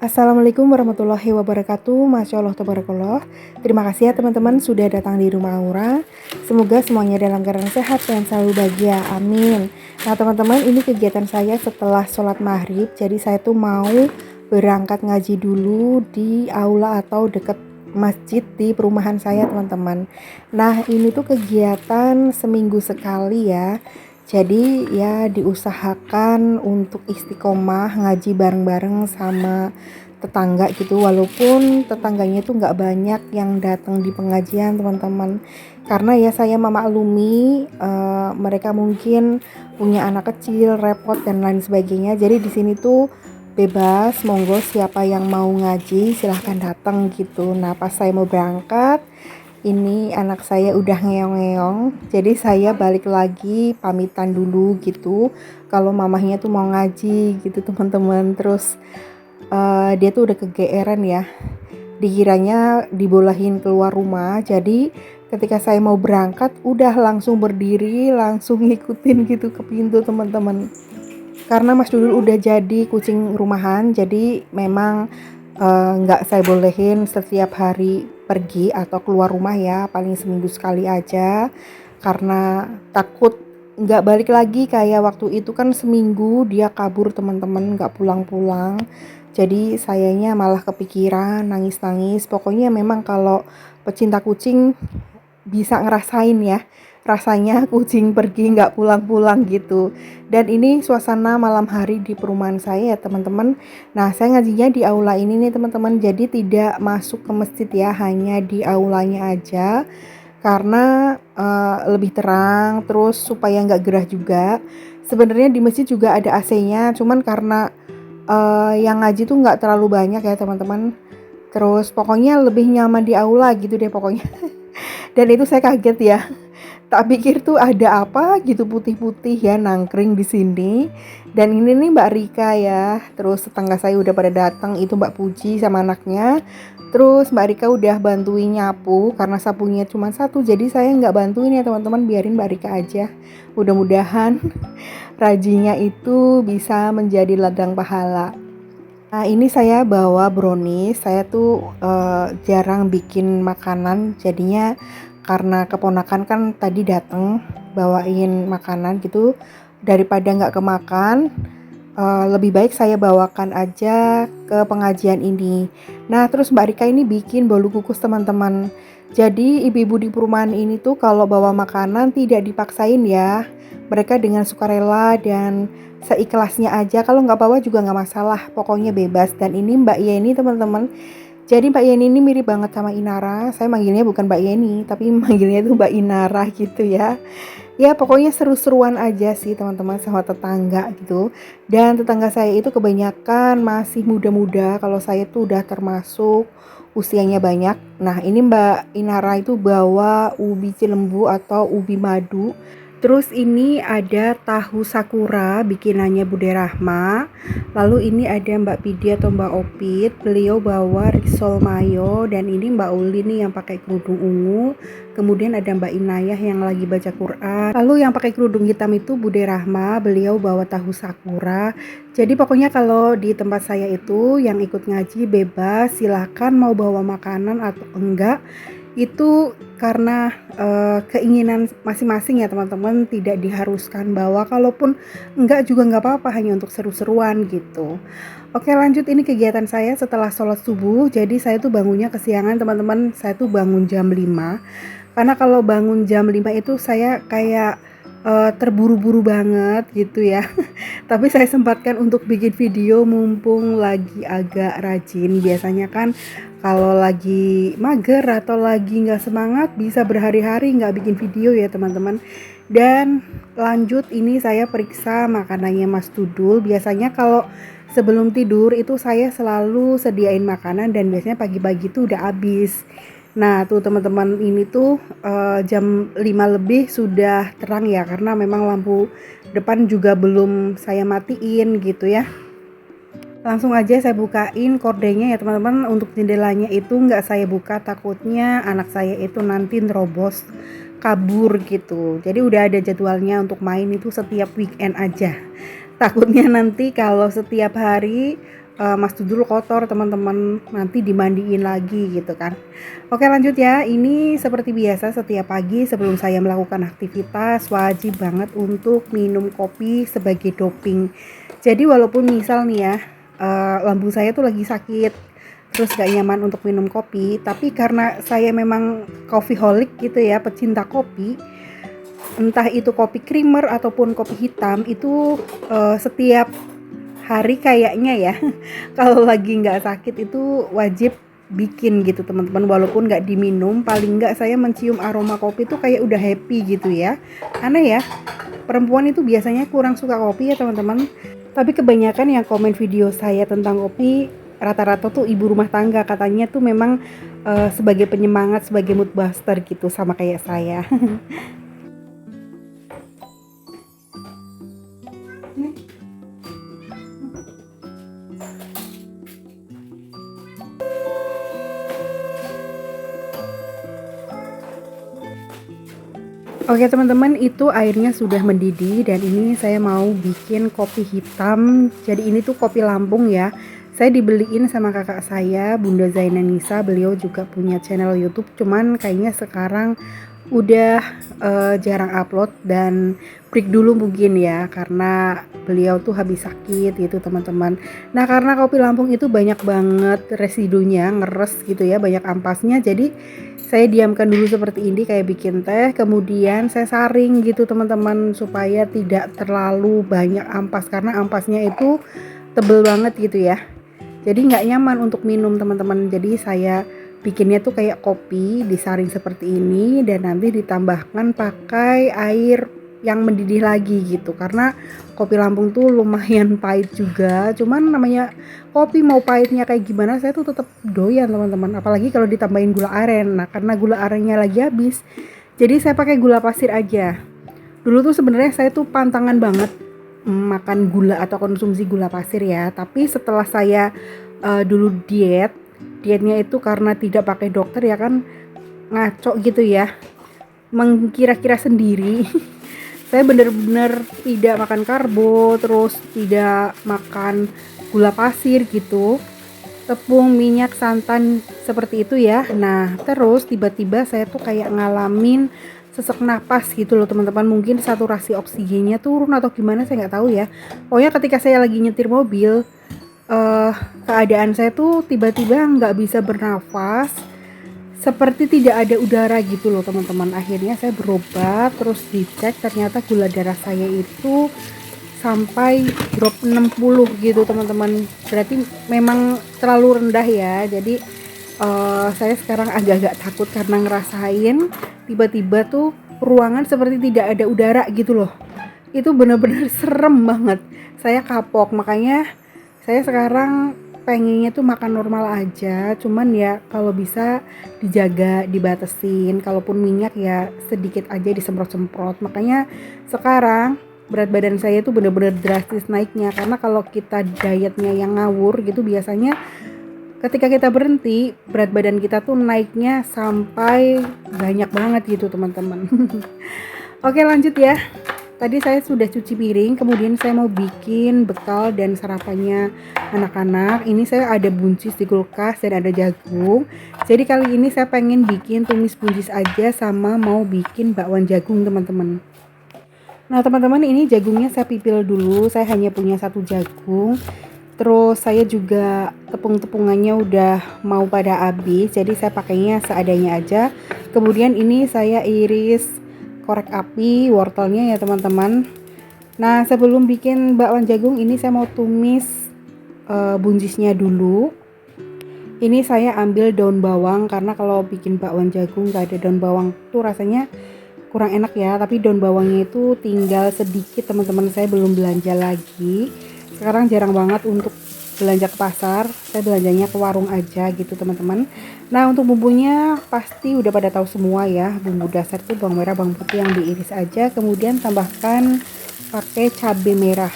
Assalamualaikum warahmatullahi wabarakatuh. Masya Allah tabarakallah. Terima kasih ya teman-teman sudah datang di rumah Aura. Semoga semuanya dalam keadaan sehat dan selalu bahagia, amin. Nah teman-teman, ini kegiatan saya setelah sholat maghrib. Jadi saya tuh mau berangkat ngaji dulu di aula atau dekat masjid di perumahan saya teman-teman. Nah ini tuh kegiatan seminggu sekali ya. Jadi ya diusahakan untuk istiqomah ngaji bareng-bareng sama tetangga gitu, walaupun tetangganya itu nggak banyak yang datang di pengajian teman-teman, karena ya saya memaklumi mereka mungkin punya anak kecil, repot dan lain sebagainya. Jadi di sini tuh bebas, monggo siapa yang mau ngaji silahkan datang gitu. Nah pas saya mau berangkat, ini anak saya udah ngeong-ngeong, jadi saya balik lagi pamitan dulu gitu. Kalau mamahnya tuh mau ngaji gitu teman-teman. Terus dia tuh udah kegeeran ya. Dikiranya dibolehin keluar rumah. Jadi ketika saya mau berangkat udah langsung berdiri, langsung ngikutin gitu ke pintu teman-teman. Karena Mas Dudul udah jadi kucing rumahan, jadi memang nggak saya bolehin setiap hari pergi atau keluar rumah ya, paling seminggu sekali aja, karena takut nggak balik lagi. Kayak waktu itu kan seminggu dia kabur teman-teman, nggak pulang-pulang, jadi sayanya malah kepikiran, nangis-nangis. Pokoknya memang kalau pecinta kucing bisa ngerasain ya rasanya kucing pergi nggak pulang-pulang gitu. Dan ini suasana malam hari di perumahan saya ya teman-teman. Nah saya ngajinya di aula ini nih teman-teman, jadi tidak masuk ke masjid ya, hanya di aulanya aja, karena lebih terang, terus supaya nggak gerah juga. Sebenarnya di masjid juga ada AC-nya, cuman karena yang ngaji tuh nggak terlalu banyak ya teman-teman. Terus pokoknya lebih nyaman di aula gitu deh pokoknya. Dan itu saya kaget ya. Tak pikir tuh ada apa gitu putih-putih ya nangkring di sini. Dan ini nih Mbak Rika ya. Terus tetangga saya udah pada datang, itu Mbak Puji sama anaknya. Terus Mbak Rika udah bantuin nyapu karena sapunya cuma satu. Jadi saya nggak bantuin ya teman-teman, biarin Mbak Rika aja. Mudah-mudahan rajinya itu bisa menjadi ladang pahala. Nah ini saya bawa brownies. Saya tuh jarang bikin makanan, jadinya karena keponakan kan tadi datang bawain makanan gitu, daripada nggak kemakan, lebih baik saya bawakan aja ke pengajian ini. Nah terus Mbak Rika ini bikin bolu kukus teman-teman. Jadi ibu-ibu di perumahan ini tuh kalau bawa makanan tidak dipaksain ya, mereka dengan sukarela dan seikhlasnya aja. Kalau nggak bawa juga nggak masalah, pokoknya bebas. Dan ini Mbak Yeni teman-teman, jadi Mbak Yeni ini mirip banget sama Inara. Saya manggilnya bukan Mbak Yeni, tapi manggilnya itu Mbak Inara gitu ya. Ya pokoknya seru-seruan aja sih teman-teman sama tetangga gitu. Dan tetangga saya itu kebanyakan masih muda-muda. Kalau saya tuh udah termasuk usianya banyak. Nah ini Mbak Inara itu bawa ubi cilembu atau ubi madu. Terus ini ada tahu sakura bikinannya Bude Rahma. Lalu ini ada Mbak Pidi atau Mbak Opit, beliau bawa risol mayo. Dan ini Mbak Uli nih yang pakai kerudung ungu. Kemudian ada Mbak Inayah yang lagi baca Quran. Lalu yang pakai kerudung hitam itu Bude Rahma, beliau bawa tahu sakura. Jadi pokoknya kalau di tempat saya itu yang ikut ngaji bebas, silahkan mau bawa makanan atau enggak. Itu karena keinginan masing-masing ya teman-teman, tidak diharuskan bawa, kalaupun enggak juga enggak apa-apa, hanya untuk seru-seruan gitu. Oke lanjut, ini kegiatan saya setelah sholat subuh. Jadi saya tuh bangunnya kesiangan teman-teman, saya tuh bangun jam 5. Karena kalau bangun jam 5 itu saya kayak terburu-buru banget gitu ya. Tapi saya sempatkan untuk bikin video mumpung lagi agak rajin. Biasanya kan kalau lagi mager atau lagi nggak semangat bisa berhari-hari nggak bikin video ya teman-teman. Dan lanjut, ini saya periksa makanannya Mas Dudul. Biasanya kalau sebelum tidur itu saya selalu sediain makanan dan biasanya pagi-pagi itu udah habis. Nah tuh teman-teman, ini tuh jam 5 lebih sudah terang ya, karena memang lampu depan juga belum saya matiin gitu ya. Langsung aja saya bukain kordenya ya teman-teman. Untuk jendelanya itu nggak saya buka, takutnya anak saya itu nanti nerobos kabur gitu. Jadi udah ada jadwalnya untuk main itu setiap weekend aja. Takutnya nanti kalau setiap hari Mas Dudul kotor teman-teman, nanti dimandiin lagi gitu kan. Oke lanjut ya, ini seperti biasa setiap pagi sebelum saya melakukan aktivitas wajib banget untuk minum kopi sebagai doping. Jadi walaupun misal nih ya, lambung saya tuh lagi sakit, terus gak nyaman untuk minum kopi, tapi karena saya memang coffeeholic gitu ya, pecinta kopi, entah itu kopi creamer ataupun kopi hitam itu setiap hari kayaknya ya kalau lagi nggak sakit itu wajib bikin gitu teman-teman, walaupun nggak diminum paling nggak saya mencium aroma kopi tuh kayak udah happy gitu ya. Aneh ya, perempuan itu biasanya kurang suka kopi ya teman-teman, tapi kebanyakan yang komen video saya tentang kopi rata-rata tuh ibu rumah tangga, katanya tuh memang sebagai penyemangat, sebagai mood booster gitu sama kayak saya. Oke teman-teman, itu airnya sudah mendidih dan ini saya mau bikin kopi hitam. Jadi ini tuh kopi Lampung ya. Saya dibeliin sama kakak saya, Bunda Zaina Nisa. Beliau juga punya channel YouTube, cuman kayaknya sekarang udah jarang upload dan break dulu mungkin ya, karena beliau tuh habis sakit gitu teman-teman. Nah karena kopi Lampung itu banyak banget residunya, ngeres gitu ya, banyak ampasnya, jadi saya diamkan dulu seperti ini kayak bikin teh, kemudian saya saring gitu teman-teman supaya tidak terlalu banyak ampas, karena ampasnya itu tebel banget gitu ya, jadi nggak nyaman untuk minum teman-teman. Jadi saya bikinnya tuh kayak kopi disaring seperti ini dan nanti ditambahkan pakai air yang mendidih lagi gitu, karena kopi Lampung tuh lumayan pahit juga, cuman namanya kopi mau pahitnya kayak gimana saya tuh tetap doyan teman-teman, apalagi kalau ditambahin gula aren. Nah karena gula arennya lagi habis, jadi saya pakai gula pasir aja. Dulu tuh sebenarnya saya tuh pantangan banget makan gula atau konsumsi gula pasir ya, tapi setelah saya dulu dietnya itu karena tidak pakai dokter ya kan, ngaco gitu ya, mengkira-kira sendiri. Saya bener-bener tidak makan karbo, terus tidak makan gula pasir gitu, tepung, minyak, santan seperti itu ya. Nah terus tiba-tiba saya tuh kayak ngalamin sesak napas gitu loh teman-teman, mungkin saturasi oksigennya turun atau gimana saya nggak tahu ya. Pokoknya ketika saya lagi nyetir mobil, keadaan saya tuh tiba-tiba nggak bisa bernafas, seperti tidak ada udara gitu loh teman-teman. Akhirnya saya berobat, terus dicek ternyata gula darah saya itu sampai drop 60 gitu teman-teman. Berarti memang terlalu rendah ya. Jadi saya sekarang agak-agak takut karena ngerasain tiba-tiba tuh ruangan seperti tidak ada udara gitu loh. Itu benar-benar serem banget. Saya kapok, makanya saya sekarang pengennya tuh makan normal aja, cuman ya kalau bisa dijaga, dibatesin. Kalaupun minyak ya sedikit aja disemprot-semprot. Makanya sekarang berat badan saya tuh bener-bener drastis naiknya, karena kalau kita dietnya yang ngawur gitu biasanya ketika kita berhenti berat badan kita tuh naiknya sampai banyak banget gitu teman-teman. Oke lanjut ya. Tadi saya sudah cuci piring, kemudian saya mau bikin bekal dan sarapannya anak-anak. Ini saya ada buncis di kulkas dan ada jagung. Jadi kali ini saya pengen bikin tumis buncis aja sama mau bikin bakwan jagung teman-teman. Nah teman-teman, ini jagungnya saya pipil dulu. Saya hanya punya satu jagung. Terus saya juga tepung-tepungannya udah mau pada habis, jadi saya pakainya seadanya aja. Kemudian ini saya iris korek api wortelnya ya teman-teman. Nah sebelum bikin bakwan jagung ini saya mau tumis buncisnya dulu. Ini saya ambil daun bawang, karena kalau bikin bakwan jagung gak ada daun bawang tuh rasanya kurang enak ya. Tapi daun bawangnya itu tinggal sedikit teman-teman, saya belum belanja lagi. Sekarang jarang banget untuk belanja ke pasar, saya belanjanya ke warung aja gitu teman-teman. Nah untuk bumbunya pasti udah pada tahu semua ya, bumbu dasar itu bawang merah, bawang putih yang diiris aja, kemudian tambahkan pakai cabai merah.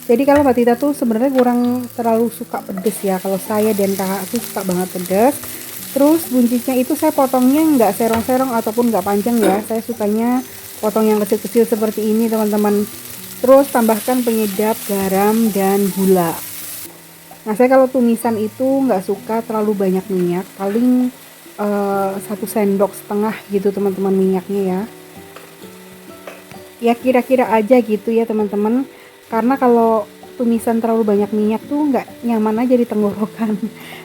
Jadi kalau Mbak Tita tuh sebenarnya kurang terlalu suka pedes ya, kalau saya dan kakak tuh suka banget pedes. Terus buncisnya itu saya potongnya nggak serong-serong ataupun nggak panjang ya, saya sukanya potong yang kecil-kecil seperti ini teman-teman. Terus tambahkan penyedap, garam, dan gula. Nah, saya kalau tumisan itu nggak suka terlalu banyak minyak, paling 1,5 sendok gitu teman-teman minyaknya ya. Ya kira-kira aja gitu ya teman-teman, karena kalau tumisan terlalu banyak minyak tuh nggak nyaman aja di tenggorokan.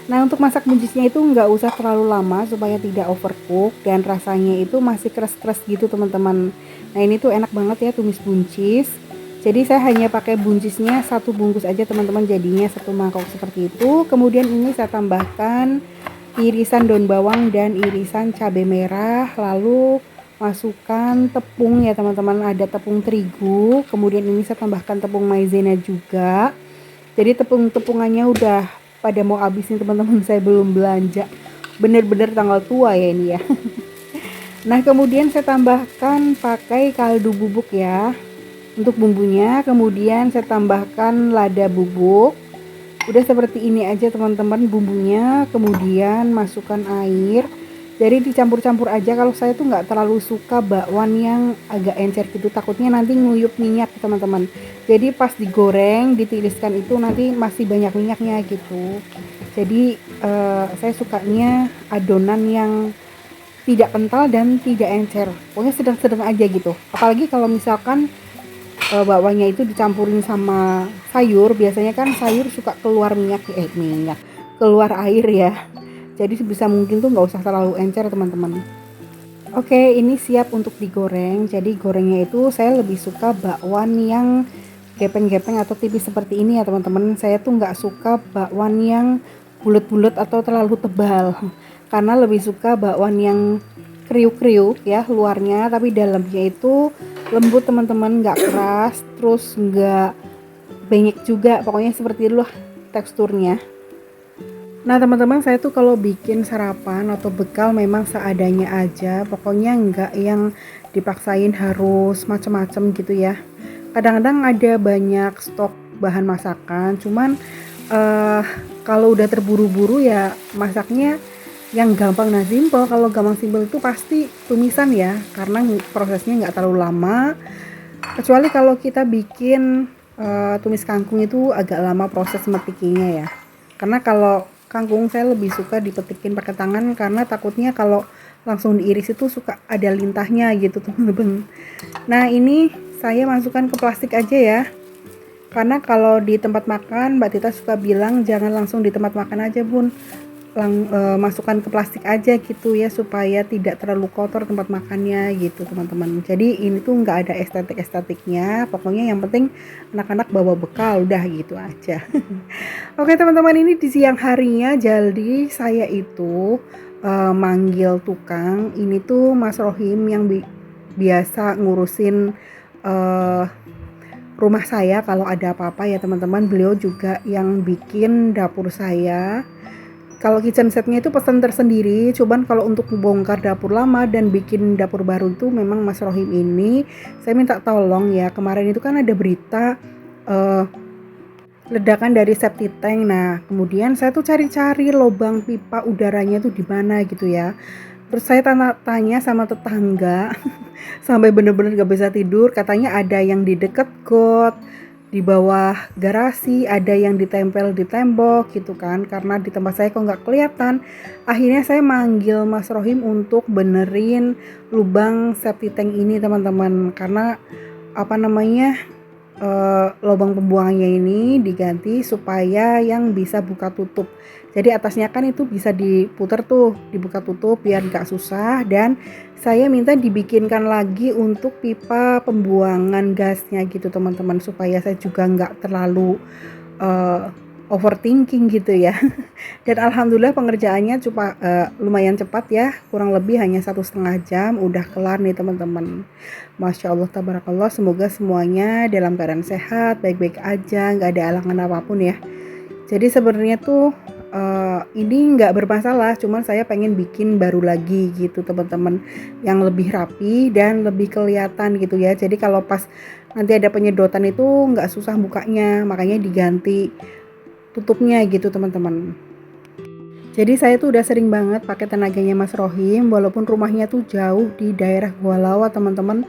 Nah, untuk masak buncisnya itu nggak usah terlalu lama supaya tidak overcook dan rasanya itu masih keras-keras gitu teman-teman. Nah, ini tuh enak banget ya tumis buncis. Jadi saya hanya pakai buncisnya satu bungkus aja teman-teman, jadinya satu mangkok seperti itu. Kemudian ini saya tambahkan irisan daun bawang dan irisan cabai merah, lalu masukkan tepung ya teman-teman, ada tepung terigu, kemudian ini saya tambahkan tepung maizena juga. Jadi tepung-tepungannya udah pada mau habis nih teman-teman, saya belum belanja, bener-bener tanggal tua ya ini ya. Nah, kemudian saya tambahkan pakai kaldu bubuk ya untuk bumbunya, kemudian saya tambahkan lada bubuk. Udah seperti ini aja teman-teman bumbunya, kemudian masukkan air. Jadi dicampur-campur aja, kalau saya tuh nggak terlalu suka bakwan yang agak encer gitu, takutnya nanti nguyup minyak teman-teman. Jadi pas digoreng, ditiriskan itu nanti masih banyak minyaknya gitu. Jadi saya sukanya adonan yang tidak kental dan tidak encer, pokoknya sedang-sedang aja gitu. Apalagi kalau misalkan bakwanya itu dicampurin sama sayur, biasanya kan sayur suka keluar minyak, keluar air ya. Jadi sebisa mungkin tuh nggak usah terlalu encer teman-teman. Oke, ini siap untuk digoreng. Jadi gorengnya itu saya lebih suka bakwan yang gepeng-gepeng atau tipis seperti ini ya teman-teman. Saya tuh nggak suka bakwan yang bulat-bulat atau terlalu tebal, karena lebih suka bakwan yang kriuk-kriuk ya luarnya, tapi dalamnya itu lembut teman-teman, nggak keras, terus nggak benyek juga, pokoknya seperti itulah teksturnya. Nah teman-teman, saya tuh kalau bikin sarapan atau bekal memang seadanya aja, pokoknya nggak yang dipaksain harus macem-macem gitu ya. Kadang-kadang ada banyak stok bahan masakan, cuman eh kalau udah terburu-buru ya masaknya yang gampang. Nah simple, kalau gampang simple itu pasti tumisan ya, karena prosesnya nggak terlalu lama. Kecuali kalau kita bikin tumis kangkung itu agak lama proses metikinya ya. Karena kalau kangkung saya lebih suka dipetikin pakai tangan, karena takutnya kalau langsung diiris itu suka ada lintahnya gitu teman-teman. Nah ini saya masukkan ke plastik aja ya. Karena kalau di tempat makan Mbak Tita suka bilang jangan langsung di tempat makan aja bun, masukkan ke plastik aja gitu ya, supaya tidak terlalu kotor tempat makannya gitu teman-teman. Jadi ini tuh nggak ada estetiknya, pokoknya yang penting anak-anak bawa bekal udah gitu aja. Oke teman-teman, ini di siang harinya jadi saya itu manggil tukang. Ini tuh Mas Rohim yang biasa ngurusin rumah saya kalau ada apa-apa ya teman-teman. Beliau juga yang bikin dapur saya. Kalau kitchen setnya itu pesan tersendiri, cuman kalau untuk bongkar dapur lama dan bikin dapur baru itu memang Mas Rohim ini saya minta tolong ya. Kemarin itu kan ada berita ledakan dari septic tank. Nah kemudian saya tuh cari-cari lubang pipa udaranya tuh di mana gitu ya. Terus saya tanya sama tetangga sampai bener-bener gak bisa tidur. Katanya ada yang di deket got, di bawah garasi, ada yang ditempel di tembok gitu kan. Karena di tempat saya kok gak kelihatan. Akhirnya saya manggil Mas Rohim untuk benerin lubang septic tank ini teman-teman. Karena apa namanya, lubang pembuangannya ini diganti supaya yang bisa buka tutup. Jadi atasnya kan itu bisa diputar tuh, dibuka tutup biar gak susah. Dan saya minta dibikinkan lagi untuk pipa pembuangan gasnya gitu teman-teman, supaya saya juga gak terlalu overthinking gitu ya. Dan alhamdulillah pengerjaannya lumayan cepat ya, kurang lebih hanya 1,5 jam udah kelar nih teman-teman. Masya Allah tabarakallah, semoga semuanya dalam keadaan sehat, baik-baik aja, nggak ada halangan apapun ya. Jadi sebenarnya tuh ini nggak bermasalah, cuman saya pengen bikin baru lagi gitu teman-teman, yang lebih rapi dan lebih kelihatan gitu ya. Jadi kalau pas nanti ada penyedotan itu nggak susah bukanya, makanya diganti tutupnya gitu teman-teman. Jadi saya tuh udah sering banget pakai tenaganya Mas Rohim, walaupun rumahnya tuh jauh di daerah Gua Lawa teman-teman.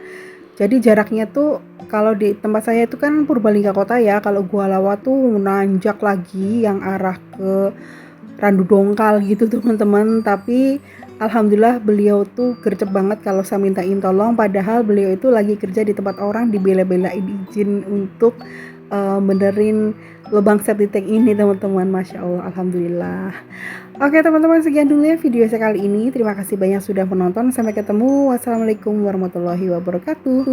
Jadi jaraknya tuh kalau di tempat saya itu kan Purbalingga kota ya, kalau Gua Lawa tuh nanjak lagi yang arah ke Randu Dongkal gitu teman-teman. Tapi alhamdulillah beliau tuh gercep banget kalau saya mintain tolong, padahal beliau itu lagi kerja di tempat orang, dibela-belain izin untuk benerin lubang septic tank ini teman-teman. Masya Allah, alhamdulillah. Oke teman-teman, sekian dulu ya video saya kali ini. Terima kasih banyak sudah menonton. Sampai ketemu. Wassalamualaikum warahmatullahi wabarakatuh.